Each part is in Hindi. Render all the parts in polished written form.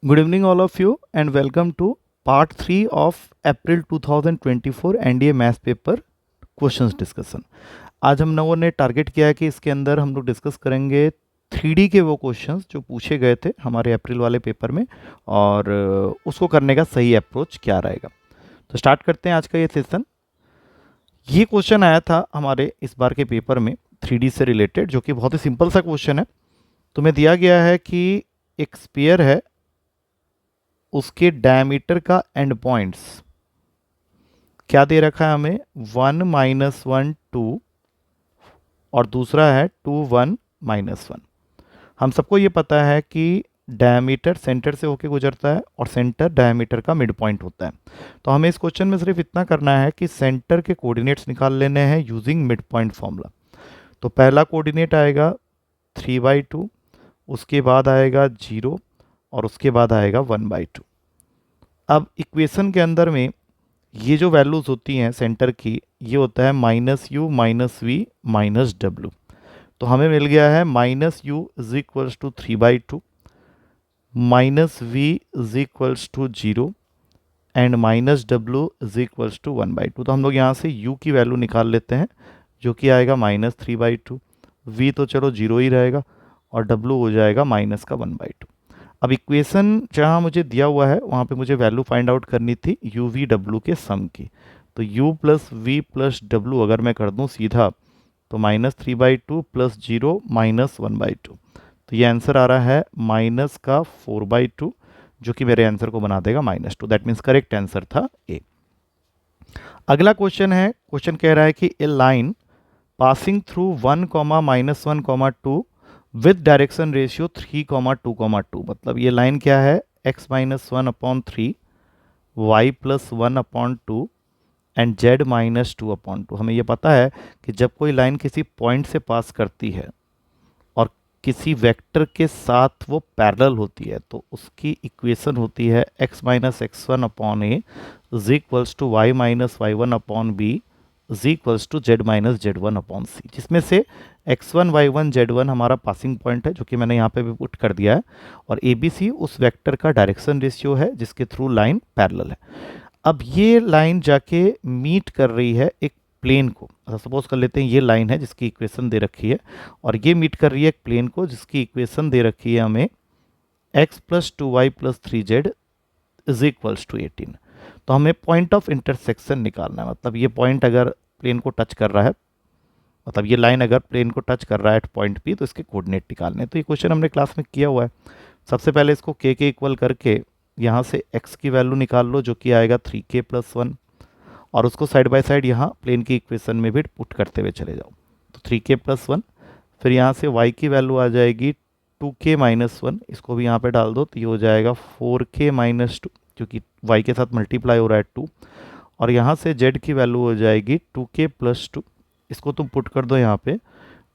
Good evening, all of you, and welcome to part 3 of April 2024 NDA maths paper questions discussion. आज हम लोगों ने टारगेट किया है कि इसके अंदर हम लोग डिस्कस करेंगे 3D के वो क्वेश्चंस जो पूछे गए थे हमारे अप्रैल वाले पेपर में, और उसको करने का सही अप्रोच क्या रहेगा। तो स्टार्ट करते हैं आज का ये सेशन। ये क्वेश्चन आया था हमारे इस बार के पेपर में 3D से रिलेटेड, जो कि बहुत ही सिंपल सा क्वेश्चन है। तुम्हें दिया गया है कि एक स्फीयर है, उसके डायमीटर का एंड पॉइंट्स क्या दे रखा है हमें, 1 - 1 2, और दूसरा है 2 1 - 1। हम सबको ये पता है कि डायमीटर सेंटर से होके गुजरता है और सेंटर डायमीटर का मिड पॉइंट होता है। तो हमें इस क्वेश्चन में सिर्फ इतना करना है कि सेंटर के कोऑर्डिनेट्स निकाल लेने हैं यूजिंग मिड पॉइंट फॉर्मूला। तो पहला कोऑर्डिनेट आएगा 3/2, उसके बाद आएगा 0, और उसके बाद आएगा 1/2। अब इक्वेशन के अंदर में ये जो वैल्यूज़ होती हैं सेंटर की, ये होता है -u - v - w। तो हमें मिल गया है -u = 3/2, -v = 0, एंड -w = 1/2। तो हम लोग यहाँ से u की वैल्यू निकाल लेते हैं, जो कि आएगा -3/2। v तो चलो 0 ही रहेगा, और w हो जाएगा -1/2। अब इक्वेशन जहाँ मुझे दिया हुआ है वहाँ पे मुझे वैल्यू फाइंड आउट करनी थी u v w के सम की। तो u + v + w अगर मैं कर दूँ सीधा, तो -3/2 + 0 -1/2। तो ये आंसर आ रहा है -4/2, जो कि मेरे आंसर को बना देगा -2। दैट मीन्स करेक्ट आंसर था ए। अगला क्वेश्चन है, क्वेश्चन कह रहा है कि A line passing through 1, -1, 2 with direction ratio 3, 2, 2। मतलब ये लाइन क्या है, x - 1/3, y + 1/2 एंड z - 2/2। हमें ये पता है कि जब कोई लाइन किसी पॉइंट से पास करती है और किसी वेक्टर के साथ वो पैरेलल होती है, तो उसकी इक्वेशन होती है x - x1/a is equals to y - y1/b is equals to z - z1/c, जिसमें से x1 y1 z1 हमारा पासिंग पॉइंट है, जो कि मैंने यहाँ पे भी पुट कर दिया है, और ए बी सी उस वेक्टर का डायरेक्शन रेशियो है जिसके थ्रू लाइन पैरेलल है। अब ये लाइन जाके मीट कर रही है एक प्लेन को। सपोज कर लेते हैं ये लाइन है जिसकी इक्वेशन दे रखी है, और ये मीट कर रही है एक प्लेन को जिसकी इक्वेशन दे रखी है हमें x + 2y + 3z is equals to 18। तो हमें पॉइंट ऑफ इंटरसेक्शन निकालना है। मतलब ये पॉइंट अगर प्लेन को टच कर रहा है, मतलब ये लाइन अगर प्लेन को टच कर रहा है एट पॉइंट पी, तो इसके कोऑर्डिनेट निकालने हैं। तो ये क्वेश्चन हमने क्लास में किया हुआ है। सबसे पहले इसको के इक्वल करके यहाँ से x की वैल्यू निकाल लो, जो कि आएगा 3k + 1, और उसको साइड बाय साइड यहाँ प्लेन की इक्वेशन में भी पुट करते हुए चले जाओ। तो 3k + 1, फिर यहाँ से y की वैल्यू आ जाएगी 2k - 1, इसको भी यहाँ पे डाल दो, तो ये हो जाएगा 4k - 2, क्योंकि y के साथ मल्टीप्लाई हो रहा है 2, और यहाँ से z की वैल्यू हो जाएगी 2k + 2, इसको तुम पुट कर दो यहाँ पे,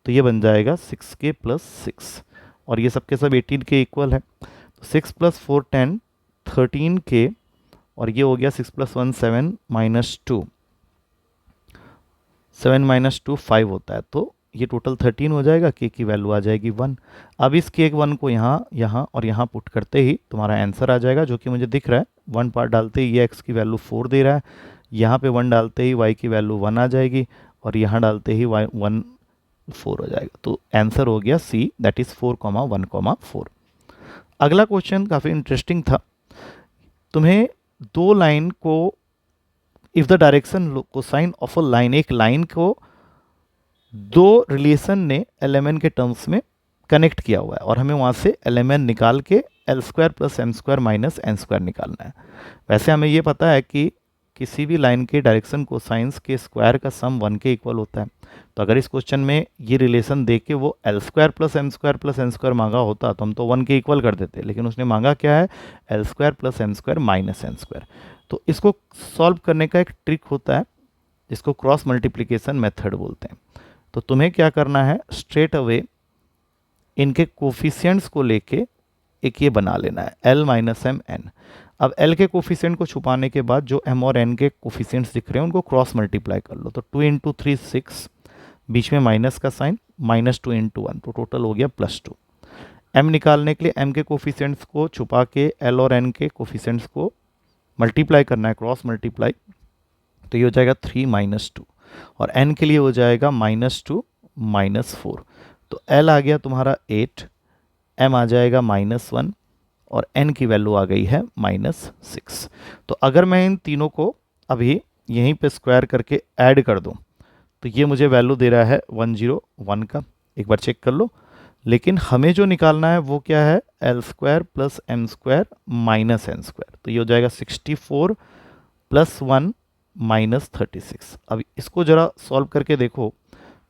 तो ये बन जाएगा 6k + 6, और ये सब के सब 18 के इक्वल है। तो 6 + 4 10, 13k, और ये हो गया 6 + 1 7 - 2, 7 - 2 5 होता है, तो ये टोटल 13 हो जाएगा। के की वैल्यू आ जाएगी 1। अब इस के 1 को यहाँ यहाँ और यहाँ पुट करते ही तुम्हारा आंसर आ जाएगा, जो कि मुझे दिख रहा है। 1 पार्ट डालते ही ये x की वैल्यू 4 दे रहा है, यहाँ पे 1 डालते ही y की वैल्यू 1 आ जाएगी, और यहाँ डालते ही y 1 4 हो जाएगा। तो आंसर हो गया सी, दैट इज़ 4, 1, 4। अगला क्वेश्चन काफ़ी इंटरेस्टिंग था। तुम्हें दो लाइन को, if the direction cosine of a line, एक लाइन को दो रिलेशन ने एल के टर्म्स में कनेक्ट किया हुआ है, और हमें वहाँ से एल निकाल के l² + m² - n² निकालना है। वैसे हमें ये पता है कि किसी भी लाइन के डायरेक्शन कोसाइंस के स्क्वायर का सम 1 के इक्वल होता है। तो अगर इस क्वेश्चन में ये रिलेशन दे के वो l² + m² + n² मांगा होता, तो हम तो 1 के इक्वल कर देते, लेकिन उसने मांगा क्या है, l² + m² - n²। तो इसको सॉल्व करने का एक ट्रिक होता है जिसको क्रॉस मल्टीप्लिकेशन मेथड बोलते हैं। तो तुम्हें क्या करना है, स्ट्रेट अवे इनके कोफिशिएंट्स को लेके एक ये बना लेना है l - m n। अब l के कोफिशिएंट को छुपाने के बाद जो m और n के कोफिशिएंट्स दिख रहे हैं उनको क्रॉस मल्टीप्लाई कर लो। तो 2 × 3 6, बीच में माइनस का साइन, -2 × 1, तो टोटल हो गया +2। m निकालने के लिए m के कोफिशिएंट्स को छुपा के l और n के कोफिशिएंट्स को मल्टीप्लाई करना है, क्रॉस मल्टीप्लाई, तो ये हो जाएगा 3 - 2 और n के लिए हो जाएगा -2 -4। तो l आ गया तुम्हारा 8, m आ जाएगा -1 और n की वैल्यू आ गई है -6। तो अगर मैं इन तीनों को अभी यहीं पे स्क्वायर करके ऐड कर दूं तो ये मुझे वैल्यू दे रहा है 101 का, एक बार चेक कर लो। लेकिन हमें जो निकालना है वो क्या है, L square plus M square minus N square. तो ये हो जाएगा 64 + 1 - 36। अब इसको ज़रा सॉल्व करके देखो,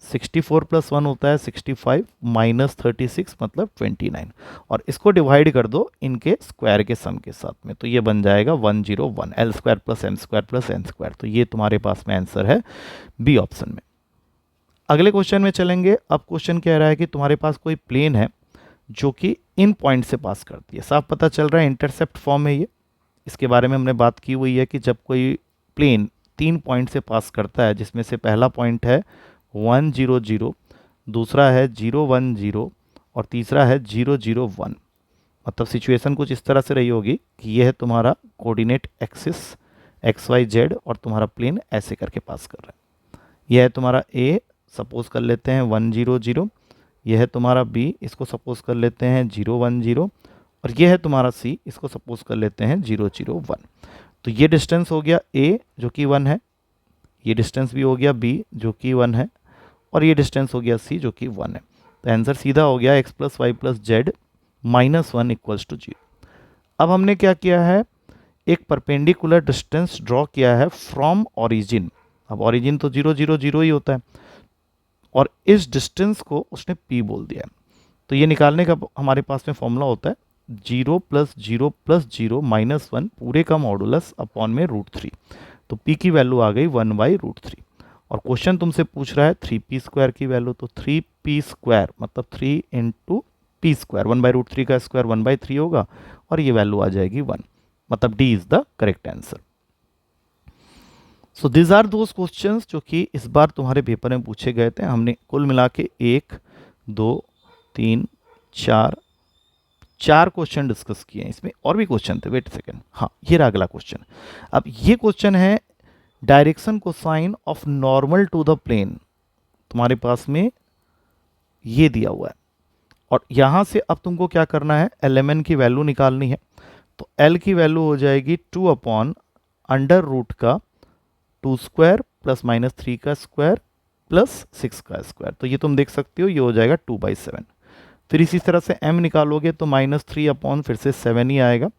64 + 1 होता है 65 - 36 मतलब 29 और इसको डिवाइड कर दो इनके स्क्वायर के सम के साथ में, तो ये बन जाएगा 101 L square plus M square plus N square. तो ये तुम्हारे पास में आंसर है बी ऑप्शन में। अगले क्वेश्चन में चलेंगे। अब क्वेश्चन कह रहा है कि तुम्हारे पास कोई प्लेन है जो कि इन पॉइंट से पास करती है। साफ पता चल रहा है इंटरसेप्ट फॉर्म है ये। इसके बारे में हमने बात की हुई है कि जब कोई प्लेन 3 पॉइंट से पास करता है, जिसमें से पहला पॉइंट है 1 0 0, दूसरा है 0 1 0 और तीसरा है 0 0 1। मतलब सिचुएशन कुछ इस तरह से रही होगी कि यह है तुम्हारा coordinate axis X Y Z और तुम्हारा प्लेन ऐसे करके पास कर रहा है। यह है तुम्हारा ए, सपोज कर लेते हैं 1 0 0, यह है तुम्हारा बी, इसको सपोज कर लेते हैं 0 1 0 और यह है तुम्हारा सी, इसको सपोज कर लेते हैं 0 0 1। तो ये डिस्टेंस हो गया ए जो कि 1 है, ये डिस्टेंस भी हो गया बी जो कि 1 है और ये डिस्टेंस हो गया सी जो कि 1 है। तो आंसर सीधा हो गया x + y + z -1 = 0। अब हमने क्या किया है, एक परपेंडिकुलर डिस्टेंस ड्रॉ किया है फ्रॉम ओरिजिन। अब ओरिजिन तो 0 0 0 ही होता है और इस डिस्टेंस को उसने p बोल दिया है। तो ये निकालने का हमारे पास में फॉर्मूला होता है 0 + 0 + 0 -1 पूरे का मॉडुलस अपॉन में √3। तो p की वैल्यू आ गई 1/√3 और क्वेश्चन तुमसे पूछ रहा है 3p² की वैल्यू। तो 3p² मतलब 3 × p², 1/√3 का स्क्वायर 1/3 होगा और ये वैल्यू आ जाएगी 1, मतलब D is the correct answer. So this are those questions जो कि इस बार तुम्हारे पेपर में पूछे गए थे। हमने कुल मिला के 1 2 3 4 क्वेश्चन डिस्कस किए हैं। इसमें और भी क्वेश्चन थे, वेट सेकेंड, हाँ ये रहा अगला क्वेश्चन। अब ये क्वेश्चन है direction cosine of normal to the plane. तुम्हारे पास में ये दिया हुआ है और यहाँ से अब तुमको क्या करना है, LMN की वैल्यू निकालनी है। तो L की वैल्यू हो जाएगी 2/√2 का 2² + -3 का स्क्वायर प्लस 6 का स्क्वायर। तो ये तुम देख सकते हो, ये हो जाएगा 2/7। फिर इसी तरह से m निकालोगे तो -3 फिर से 7 ही आएगा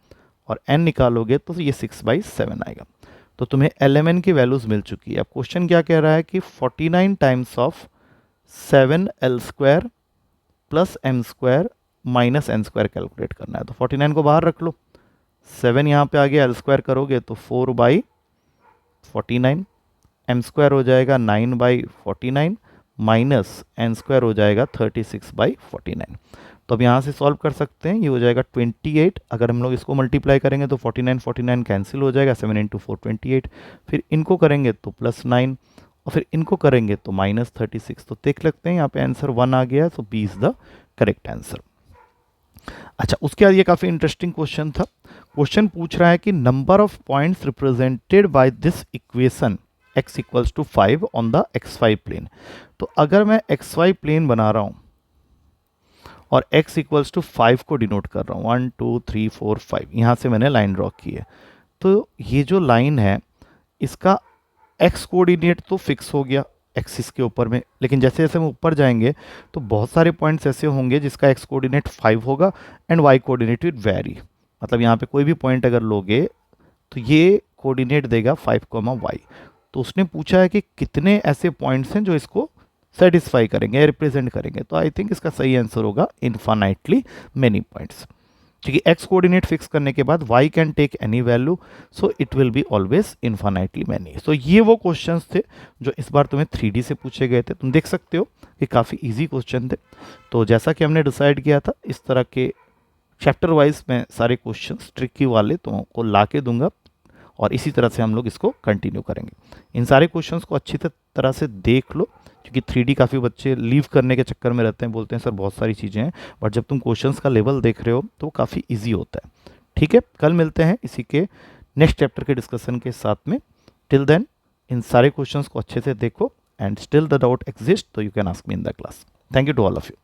और n निकालोगे तो ये 6/7 आएगा। तो तुम्हें LMN की वैल्यूज़ मिल चुकी है। अब क्वेश्चन क्या कह रहा है कि 49 times of 7l² + m² - n² calculate करना है। तो 49 को बाहर रख लो, 7 यहाँ पे आ गया, l² करोगे तो 4/49, m² हो जाएगा 9/49 -n² हो जाएगा 36/49। तो अब यहाँ से सॉल्व कर सकते हैं, ये हो जाएगा 28। अगर हम लोग इसको मल्टीप्लाई करेंगे तो 49 कैंसिल हो जाएगा, 7 × 4 28। फिर इनको करेंगे तो +9 और फिर इनको करेंगे तो -36। तो देख लगते हैं यहाँ पे आंसर 1 आ गया, तो B is the correct answer. अच्छा, उसके बाद ये काफ़ी इंटरेस्टिंग क्वेश्चन था। क्वेश्चन पूछ रहा है कि number of points represented by this equation x = 5 on the xy plane. तो अगर मैं xy प्लेन बना रहा हूँ और x = 5 को डिनोट कर रहा हूँ, 1 2 3 4 5, यहाँ से मैंने लाइन ड्रॉ की है। तो ये जो लाइन है इसका x कोऑर्डिनेट तो फिक्स हो गया एक्सिस के ऊपर में, लेकिन जैसे जैसे हम ऊपर जाएंगे तो बहुत सारे पॉइंट्स ऐसे होंगे जिसका x कोऑर्डिनेट 5 होगा and y coordinate will very. मतलब यहाँ पे कोई भी पॉइंट अगर लोगे तो ये कोऑर्डिनेट देगा 5, y। तो उसने पूछा है कि कितने ऐसे पॉइंट्स हैं जो इसको सेटिस्फाई करेंगे, रिप्रेजेंट करेंगे। तो आई थिंक इसका सही आंसर होगा इन्फानाइटली मेनी पॉइंट्स, क्योंकि x कोऑर्डिनेट फिक्स करने के बाद y can take any value, so it will be always infinitely many. So ये वो क्वेश्चंस थे जो इस बार तुम्हें 3D से पूछे गए थे। तुम देख सकते हो कि काफ़ी इजी क्वेश्चन थे। तो जैसा कि हमने डिसाइड किया था, इस तरह के चैप्टर वाइज मैं सारे क्वेश्चंस ट्रिकी वाले तुमको ला के दूंगा और इसी तरह से हम लोग इसको कंटिन्यू करेंगे। इन सारे क्वेश्चंस को अच्छी तरह से देख लो, क्योंकि 3D काफ़ी बच्चे लीव करने के चक्कर में रहते हैं, बोलते हैं सर बहुत सारी चीज़ें हैं, बट जब तुम क्वेश्चंस का लेवल देख रहे हो तो काफ़ी ईजी होता है। ठीक है, कल मिलते हैं इसी के नेक्स्ट चैप्टर के डिस्कशन के साथ में। टिल देन इन सारे क्वेश्चंस को अच्छे से देखो, and still the doubt exist तो you can ask me in the class. Thank you to all of you.